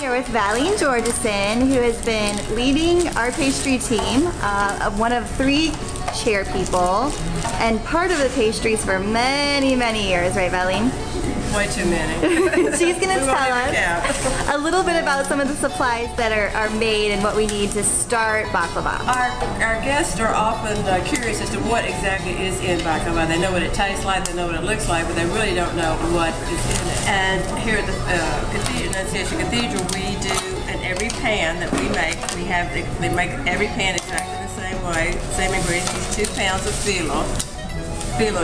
here with Valine Georgeson, who has been leading our pastry team, one of 3 chair people, and part of the pastries for many, many years, right, Valine? Way too many. She's going to tell us a little bit about some of the supplies that are made and what we need to start baklava. Our guests are often curious as to what exactly is in baklava. They know what it tastes like, they know what it looks like, but they really don't know what is in it. And here at the Annunciation Cathedral, we do in every pan that we make, they make every pan exactly the same way, same ingredients. Use 2 pounds of phyllo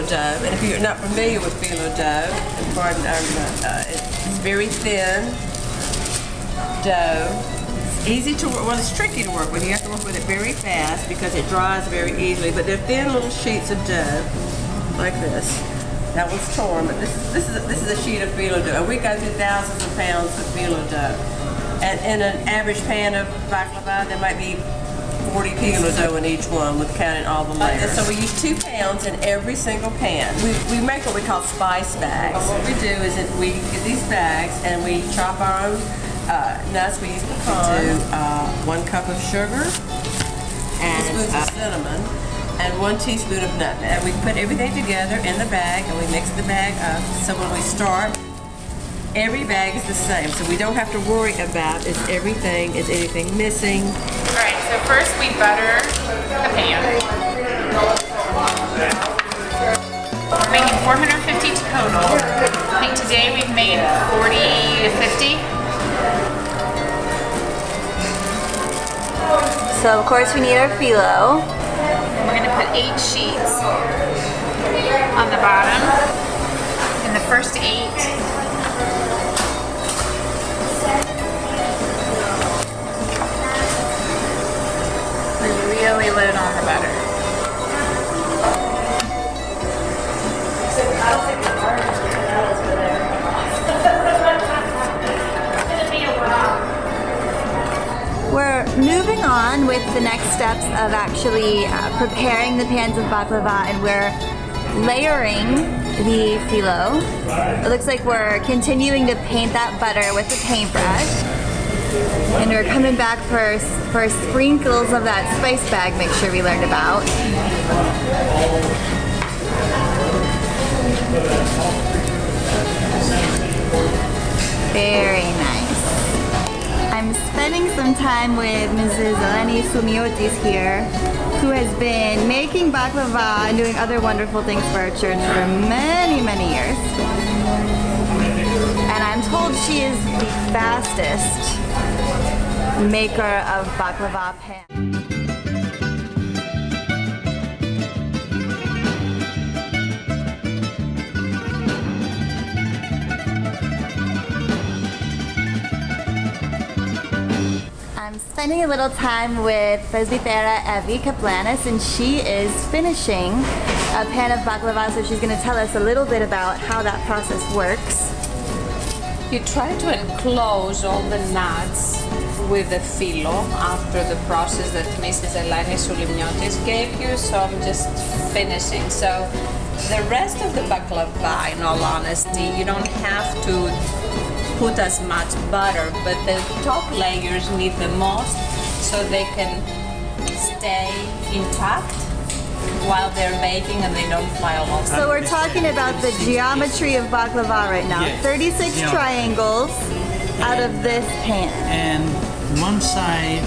dough, and if you're not familiar with phyllo dough, pardon, it's very thin dough. It's easy to work, well, it's tricky to work with. You have to work with it very fast because it dries very easily, but they're thin little sheets of dough, like this. That one's torn, but this is a sheet of phyllo dough. And we go through thousands of pounds of phyllo dough. And in an average pan of baklava, there might be 40 phyllo dough in each one, with counting all the layers. So we use 2 pounds in every single pan. We make what we call spice bags. What we do is that we get these bags and we chop our own nuts. We use pecan. We do 1 cup of sugar, and teaspoons of cinnamon, and 1 teaspoon of nutmeg. And we put everything together in the bag and we mix the bag up. So when we start, every bag is the same, so we don't have to worry about is anything missing. Alright, so first we butter the pan. We're making 450 total. I think today we've made 40 to 50. So of course we need our phyllo. We're going to put 8 sheets on the bottom. And the first 8 really load on the butter. We're moving on with the next steps of actually preparing the pans of baklava, and we're layering the phyllo. It looks like we're continuing to paint that butter with the paintbrush. And we're coming back for sprinkles of that spice bag mixture we learned about. Very nice. I'm spending some time with Mrs. Eleni Soumiotis here, who has been making baklava and doing other wonderful things for our church for many, many years. And I'm told she is the fastest maker of baklava pan. I'm spending a little time with Presbytera Evie Kaplanis, and she is finishing a pan of baklava, so she's going to tell us a little bit about how that process works. You try to enclose all the nuts with the phyllo after the process that Mrs. Eleni Soumiotis gave you, so I'm just finishing. So the rest of the baklava, in all honesty, you don't have to put as much butter, but the top layers need the most so they can stay intact while they're baking and they don't fly all over. So we're talking about the geometry of baklava right now. Yes. 36 triangles out of this pan. And one side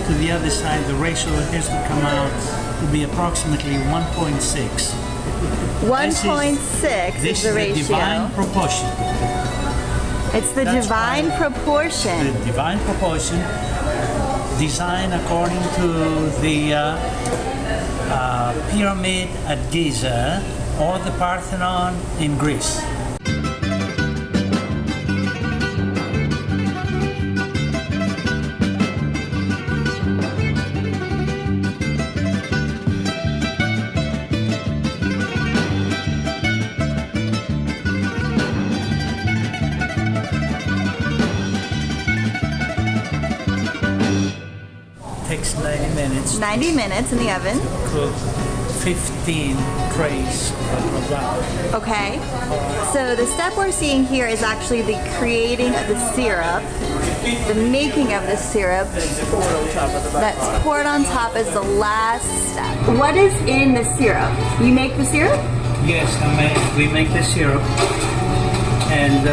to the other side, the ratio has to come out to be approximately 1.6. 1.6 is the ratio. This is the divine proportion. It's the divine proportion. The divine proportion, designed according to the pyramid at Giza or the Parthenon in Greece. Takes 90 minutes. 90 minutes in the oven. Cook 15 trays of baklava. Okay. So the step we're seeing here is actually the creating of the syrup, the making of the syrup. That's poured on top as the last step. What is in the syrup? You make the syrup? Yes, we make the syrup, and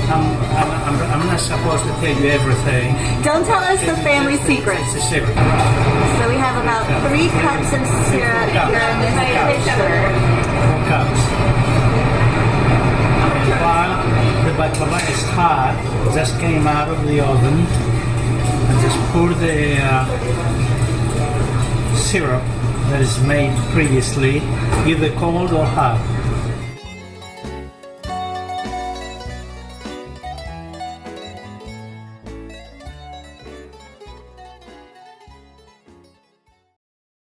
I'm not supposed to tell you everything. Don't tell us the family secret. It's a secret. So we have about 3 cups of syrup here in this picture. 4 cups. And while the baklava is hot, just came out of the oven, and just pour the syrup that is made previously, either cold or hot.